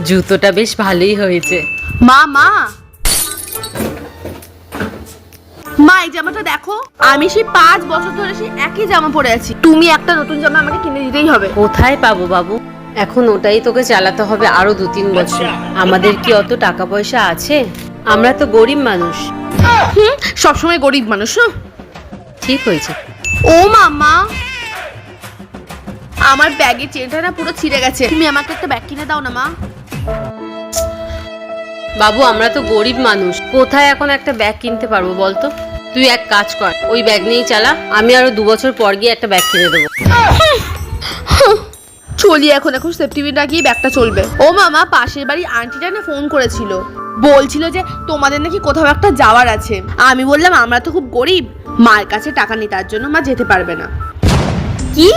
জুতোটা বেশ ভালোই হয়েছে। মা মা মা, এই জামাটা দেখো, আমি সেই 5 বছর ধরে সেই একই জামা পরে আছি। তুমি একটা নতুন জামা আমাকে কিনে দিতেই হবে। কোথায় পাবো বাবু, এখন ওটাই তোকে চালাতে হবে আরো 2-3 বছর। আমাদের কি অত টাকা পয়সা আছে? আমরা তো গরিব মানুষ। সবসময় গরিব মানুষ। ঠিক হয়েছে। ও মামা, আমার ব্যাগের চেনটা না পুরো ছিঁড়ে গেছে, তুমি আমাকে একটা ব্যাগ কিনে দাও না মা। বাবু আমরা তো গরিব মানুষ, কোথায় এখন একটা ব্যাগ কিনতে পারবো বলতো? তুই এক কাজ কর, ওই ব্যাগ নিয়েই চালা, আমি আরো 2 বছর পর গিয়ে একটা ব্যাগ কিনে দেবো। চলি এখন সেফটি পিন লাগিয়ে ব্যাগটা চলবে। ও মামা, পাশের বাড়ি আন্টিটা না ফোন করেছিল, বলছিল যে তোমাদের নাকি কোথাও একটা যাওয়ার আছে। আমি বললাম আমরা তো খুব গরিব, মার কাছে টাকা নেই, তার জন্য মা যেতে পারবে না। কি?